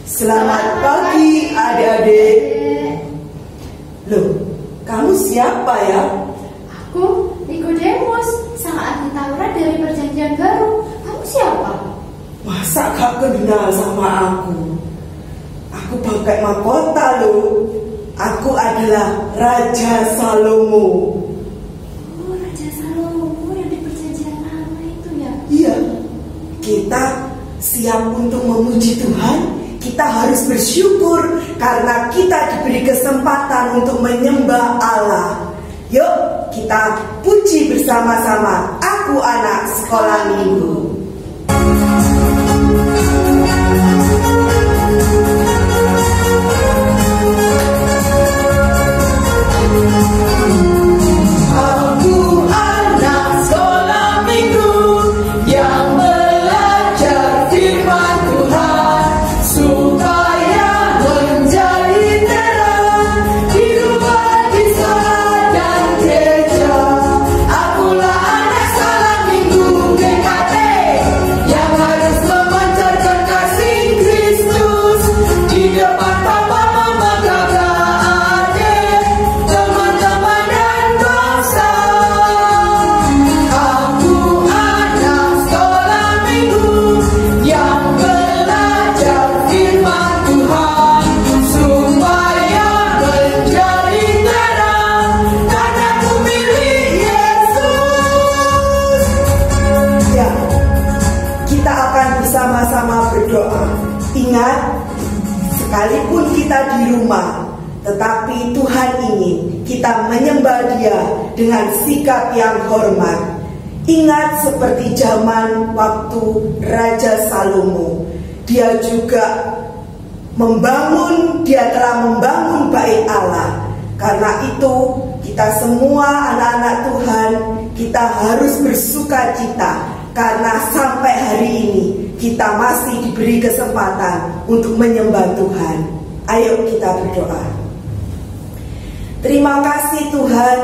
Selamat pagi adik-adik. Loh, kamu siapa ya? Aku Nikodemus, sang ahli Taurat dari Perjanjian Baru. Kamu siapa? Masa gak kenal sama aku? Aku pakai mahkota loh. Aku adalah Raja Salomo. Oh, Raja Salomo yang di Perjanjian Lama itu ya? Iya, kita siap untuk memuji Tuhan. Kita harus bersyukur karena kita diberi kesempatan untuk menyembah Allah. Yuk kita puji bersama-sama. Aku anak sekolah minggu. Ingat, sekalipun kita di rumah, tetapi Tuhan ingin kita menyembah Dia dengan sikap yang hormat. Ingat seperti zaman waktu Raja Salomo, dia telah membangun bait Allah. Karena itu kita semua anak-anak Tuhan, kita harus bersuka cita. Karena sampai hari ini kita masih diberi kesempatan untuk menyembah Tuhan. Ayo kita berdoa. Terima kasih Tuhan,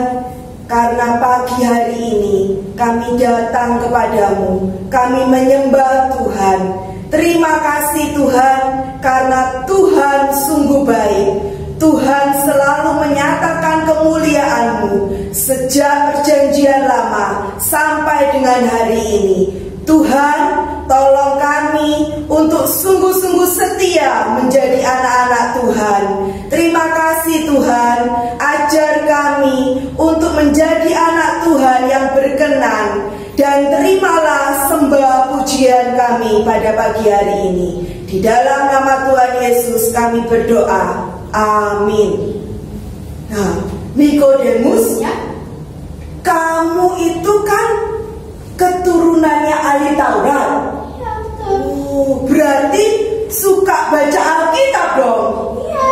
karena pagi hari ini kami datang kepadamu. Kami menyembah Tuhan. Terima kasih Tuhan, karena Tuhan sungguh baik. Tuhan selalu menyatakan kemuliaan-Mu sejak Perjanjian Lama sampai dengan hari ini. Tuhan, tolong kami untuk sungguh-sungguh setia menjadi anak-anak Tuhan. Terima kasih Tuhan, ajar kami untuk menjadi anak Tuhan yang berkenan. Dan terimalah sembah pujian kami pada pagi hari ini. Di dalam nama Tuhan Yesus kami berdoa. Amin. Nah, Nikodemus, Ya. Kamu itu kan keturunannya ahli Taurat. Iya, betul. Oh, berarti suka baca Alkitab dong. Iya,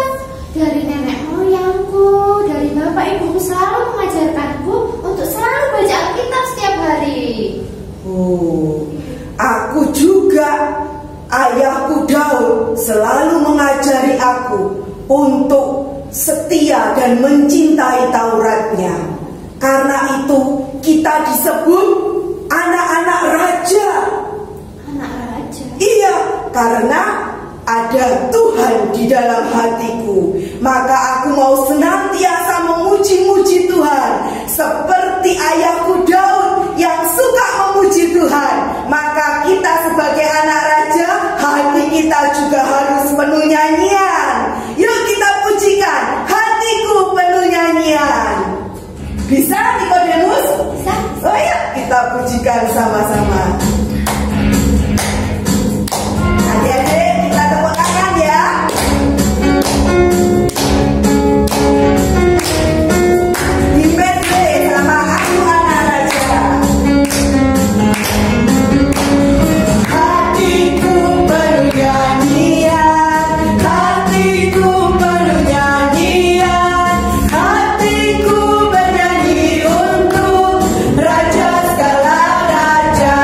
dari nenek moyangku, dari bapak ibuku selalu mengajarkanku untuk selalu baca Alkitab setiap hari. Oh, aku juga. Ayahku Daud selalu mengajari aku untuk setia dan mencintai Tauratnya. Karena itu kita disebut anak-anak raja. Anak raja? Iya, karena ada Tuhan di dalam hatiku. Maka aku mau senantiasa memuji-muji Tuhan seperti ayahku Daud yang suka memuji Tuhan. Maka kita sebagai anak raja, hati kita juga harus penuh nyanyian. Yuk kita pujikan, hatiku penuh nyanyian. Bisa Nikodemus? Bisa. Oh ya, kita pujikan sama-sama. Adik-adik, kita tepuk tangan ya. Sama aku anak raja. Hatiku penuh nyanyian, hatiku penuh nyanyian, hatiku bernyanyi untuk Raja segala raja.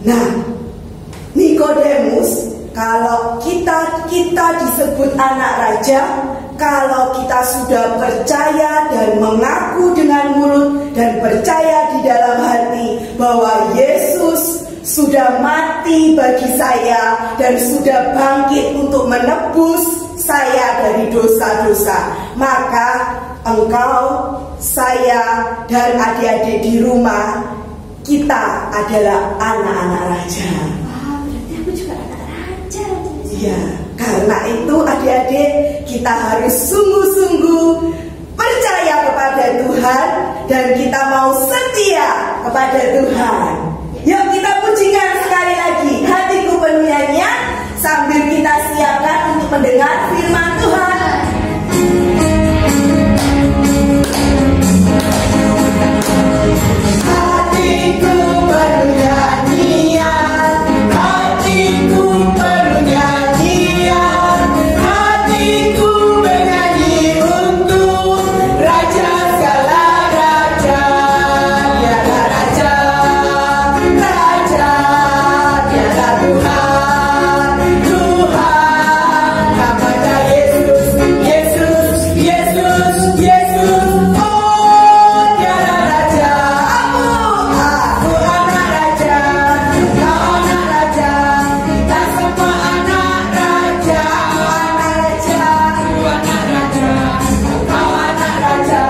Nah, Nikodemus, kalau kita disebut anak raja, kalau kita sudah percaya dan mengaku dengan mulut dan percaya di dalam hati bahwa Yesus sudah mati bagi saya dan sudah bangkit untuk menebus saya dari dosa-dosa, maka engkau, saya, dan adik-adik di rumah, kita adalah anak-anak raja. Berarti aku juga anak raja. Iya, karena itu adik-adik, kita harus sungguh-sungguh percaya kepada Tuhan dan kita mau setia kepada Tuhan. Yuk kita pujikan sekali lagi, hatiku penuh nyanyian, sambil kita siapkan untuk mendengar firman Tuhan. Hatiku penuh nyanyian, hatiku penuh nyanyian, hatiku bernyanyi untuk Raja segala raja. Dialah Raja, Raja, dialah Tuhan, Tuhan, namanya Yesus, Yesus, Yesus, Yesus. Oh, dialah Raja. Aku anak raja, kau anak raja, kita semua anak raja. Aku anak raja, kau anak raja,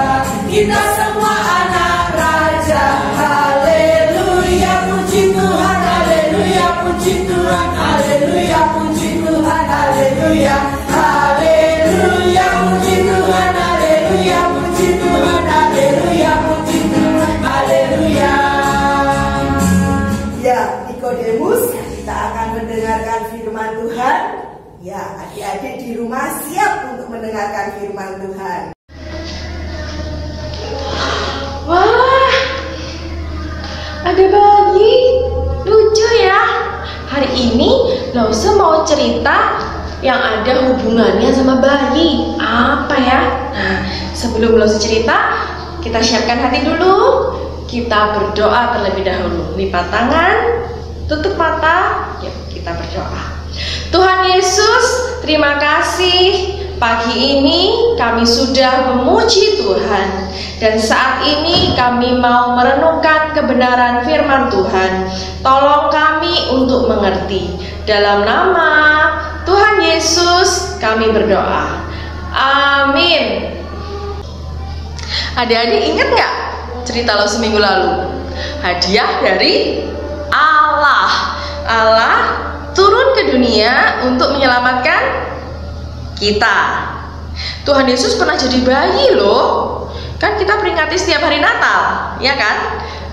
kita semua anak raja. Haleluya, puji Tuhan, haleluya, puji Tuhan, haleluya, puji Tuhan, haleluya, haleluya, puji Tuhan, haleluya, puji Tuhan, haleluya, puji Tuhan, haleluya. Ya, Nikodemus, kita akan mendengarkan firman Tuhan. Ya, adik-adik di rumah siap untuk mendengarkan firman Tuhan. Wah, ada bayi, lucu ya. Hari ini Lause mau cerita yang ada hubungannya sama bayi. Apa ya? Nah, sebelum Lause cerita, kita siapkan hati dulu. Kita berdoa terlebih dahulu. Lipat tangan, tutup mata. Yuk, kita berdoa. Tuhan Yesus, terima kasih. Pagi ini kami sudah memuji Tuhan, dan saat ini kami mau merenungkan kebenaran firman Tuhan. Tolong kami untuk mengerti. Dalam nama Tuhan Yesus kami berdoa. Amin. Adik-adik ingat nggak cerita lo seminggu lalu? Hadiah dari Allah. Allah turun ke dunia untuk menyelamatkan kita. Tuhan Yesus pernah jadi bayi loh. Kan kita peringati setiap hari Natal, ya kan?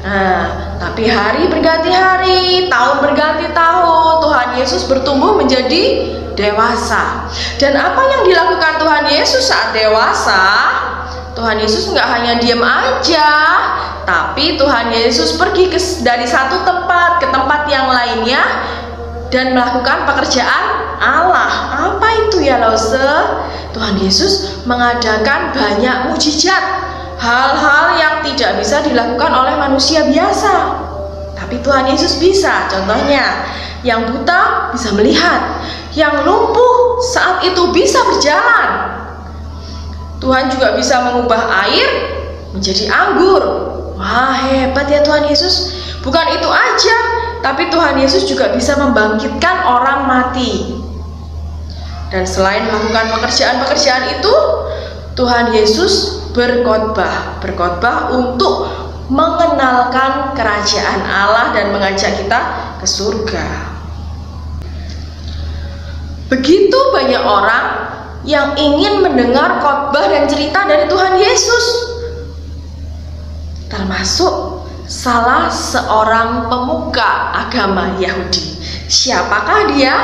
Nah, tapi hari berganti hari, tahun berganti tahun, Tuhan Yesus bertumbuh menjadi dewasa. Dan apa yang dilakukan Tuhan Yesus saat dewasa? Tuhan Yesus nggak hanya diam aja, tapi Tuhan Yesus pergi dari satu tempat ke tempat yang lainnya dan melakukan pekerjaan Allah. Apa itu ya Lause? Tuhan Yesus mengadakan banyak mujizat, hal-hal yang tidak bisa dilakukan oleh manusia biasa, tapi Tuhan Yesus bisa. Contohnya, yang buta bisa melihat, yang lumpuh saat itu bisa berjalan. Tuhan juga bisa mengubah air menjadi anggur. Wah, hebat ya Tuhan Yesus. Bukan itu aja, tapi Tuhan Yesus juga bisa membangkitkan orang mati. Dan selain melakukan pekerjaan-pekerjaan itu, Tuhan Yesus berkhotbah untuk mengenalkan kerajaan Allah dan mengajak kita ke surga. Begitu banyak orang yang ingin mendengar khotbah dan cerita dari Tuhan Yesus, termasuk salah seorang pemuka agama Yahudi. Siapakah dia?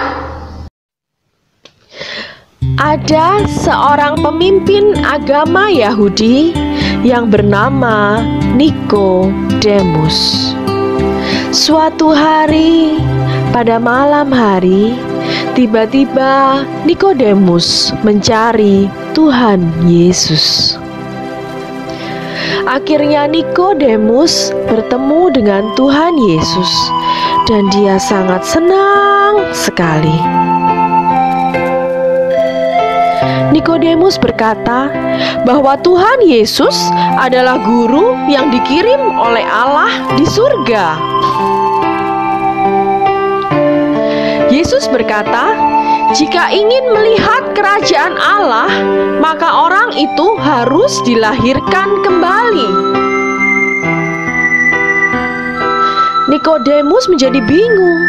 Ada seorang pemimpin agama Yahudi yang bernama Nikodemus. Suatu hari, pada malam hari, tiba-tiba Nikodemus mencari Tuhan Yesus. Akhirnya Nikodemus bertemu dengan Tuhan Yesus dan dia sangat senang sekali. Nikodemus berkata bahwa Tuhan Yesus adalah guru yang dikirim oleh Allah di surga. Yesus berkata, jika ingin melihat kerajaan Allah, maka orang itu harus dilahirkan kembali. Nikodemus menjadi bingung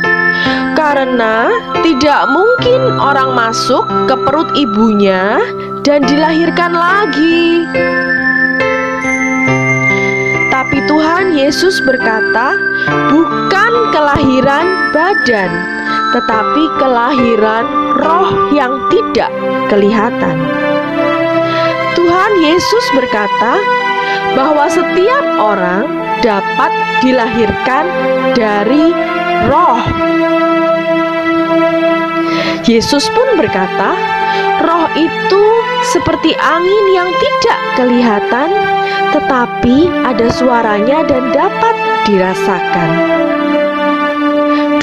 karena tidak mungkin orang masuk ke perut ibunya dan dilahirkan lagi. Tapi Tuhan Yesus berkata, bukan kelahiran badan, tetapi kelahiran roh yang tidak kelihatan. Tuhan Yesus berkata bahwa setiap orang dapat dilahirkan dari roh. Yesus pun berkata, roh itu seperti angin yang tidak kelihatan, tetapi ada suaranya dan dapat dirasakan.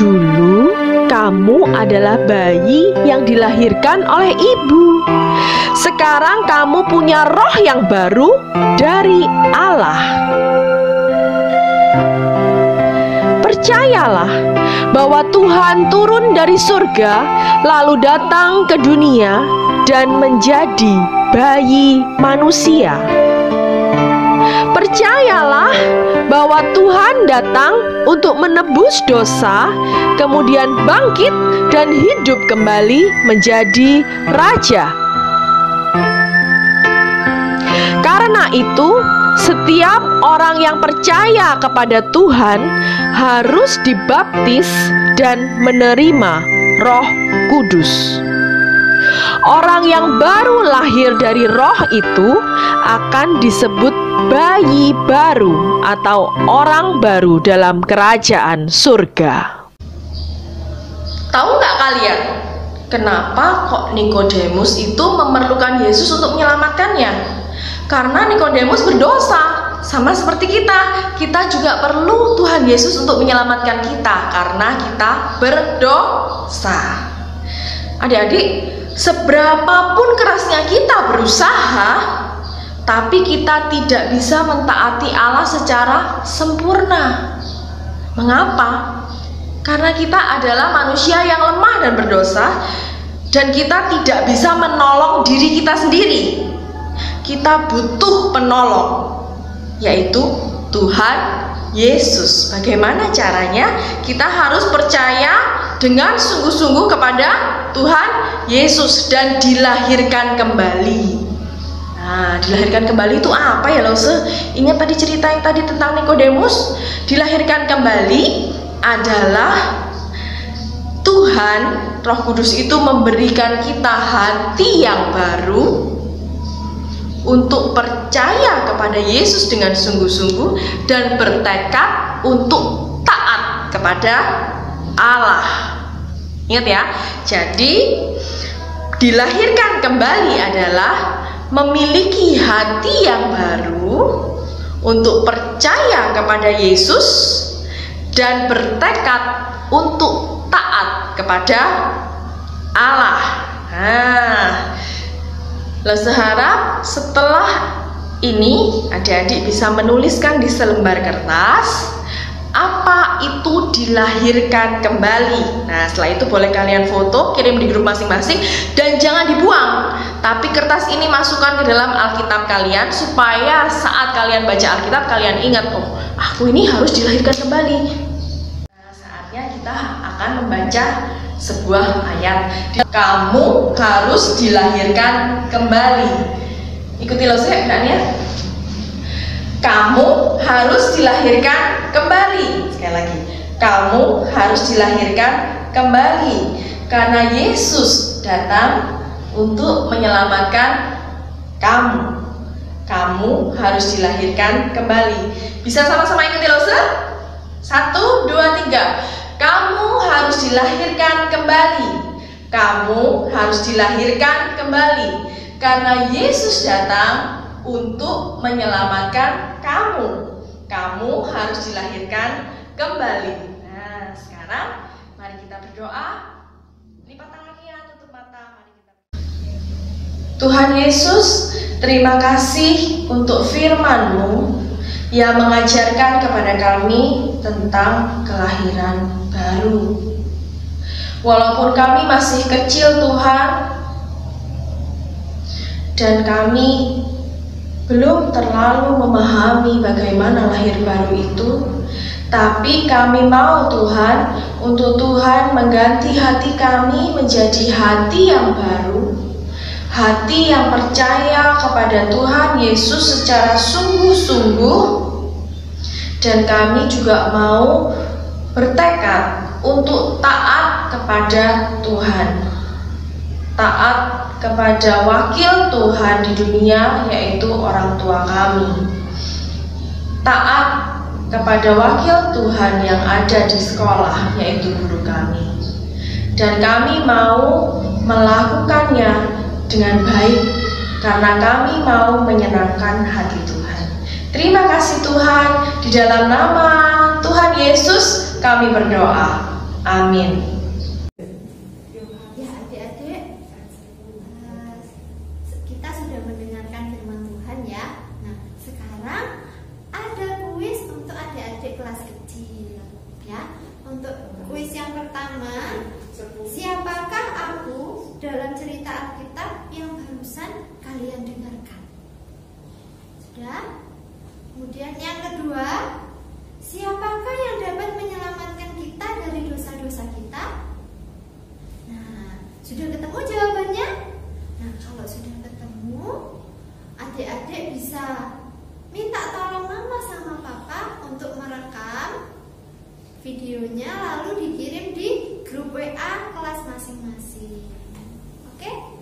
Dulu kamu adalah bayi yang dilahirkan oleh ibu. Sekarang kamu punya roh yang baru dari Allah. Percayalah bahwa Tuhan turun dari surga lalu datang ke dunia dan menjadi bayi manusia. Percayalah bahwa Tuhan datang untuk menebus dosa, kemudian bangkit dan hidup kembali menjadi raja. Karena itu, setiap orang yang percaya kepada Tuhan harus dibaptis dan menerima Roh Kudus. Orang yang baru lahir dari roh itu akan disebut bayi baru atau orang baru dalam kerajaan surga. Tahu nggak kalian, kenapa kok Nikodemus itu memerlukan Yesus untuk menyelamatkannya? Karena Nikodemus berdosa, sama seperti kita. Kita juga perlu Tuhan Yesus untuk menyelamatkan kita karena kita berdosa. Adik-adik, seberapapun kerasnya kita berusaha, tapi kita tidak bisa mentaati Allah secara sempurna. Mengapa? Karena kita adalah manusia yang lemah dan berdosa, dan kita tidak bisa menolong diri kita sendiri. Kita butuh penolong, yaitu Tuhan Yesus. Bagaimana caranya? Kita harus percaya dengan sungguh-sungguh kepada Tuhan Yesus dan dilahirkan kembali. Nah, dilahirkan kembali itu apa ya, Lose? Ingat tadi cerita yang tadi tentang Nikodemus? Dilahirkan kembali adalah Tuhan, Roh Kudus itu memberikan kita hati yang baru untuk percaya kepada Yesus dengan sungguh-sungguh dan bertekad untuk taat kepada Allah. Ingat ya, jadi dilahirkan kembali adalah memiliki hati yang baru untuk percaya kepada Yesus dan bertekad untuk taat kepada Allah. Lose harap setelah ini adik-adik bisa menuliskan di selembar kertas apa itu dilahirkan kembali. Nah, setelah itu boleh kalian foto, kirim di grup masing-masing, dan jangan dibuang. Tapi kertas ini masukkan ke dalam Alkitab kalian supaya saat kalian baca Alkitab kalian ingat, oh, aku ini harus dilahirkan kembali. Nah, saatnya kita akan membaca sebuah ayat. Kamu harus dilahirkan kembali. Ikuti Lose ya. Kamu harus dilahirkan kembali. Sekali lagi, kamu harus dilahirkan kembali karena Yesus datang untuk menyelamatkan kamu. Kamu harus dilahirkan kembali. Bisa sama-sama ikuti Lose? 1, 2, 3. Kamu harus dilahirkan kembali. Kamu harus dilahirkan kembali karena Yesus datang untuk menyelamatkan kamu harus dilahirkan kembali. Nah, sekarang mari kita berdoa. Lipat tangannya, tutup mata. Mari kita Tuhan Yesus, terima kasih untuk firman-Mu yang mengajarkan kepada kami tentang kelahiran baru. Walaupun kami masih kecil Tuhan, dan kami belum terlalu memahami bagaimana lahir baru itu, tapi kami mau Tuhan, untuk Tuhan mengganti hati kami menjadi hati yang baru, hati yang percaya kepada Tuhan Yesus secara sungguh-sungguh, dan kami juga mau bertekad untuk taat kepada Tuhan, taat kepada wakil Tuhan di dunia, yaitu orang tua kami, taat kepada wakil Tuhan yang ada di sekolah, yaitu guru kami, dan kami mau melakukannya dengan baik karena kami mau menyenangkan hati Tuhan. Terima kasih Tuhan, di dalam nama Tuhan Yesus kami berdoa. Amin. Ya adik-adik, kita sudah mendengarkan firman Tuhan ya. Nah, sekarang ada kuis untuk adik-adik kelas kecil ya. Untuk kuis yang pertama, siapakah aku dalam cerita Alkitab yang barusan kalian dengarkan? Sudah? Kemudian yang kedua, siapakah yang dapat menyelamatkan kita dari dosa-dosa kita? Nah, sudah ketemu jawabannya? Nah, kalau sudah ketemu, adik-adik bisa minta tolong mama sama papa untuk merekam videonya lalu dikirim di grup WA kelas masing-masing. Oke?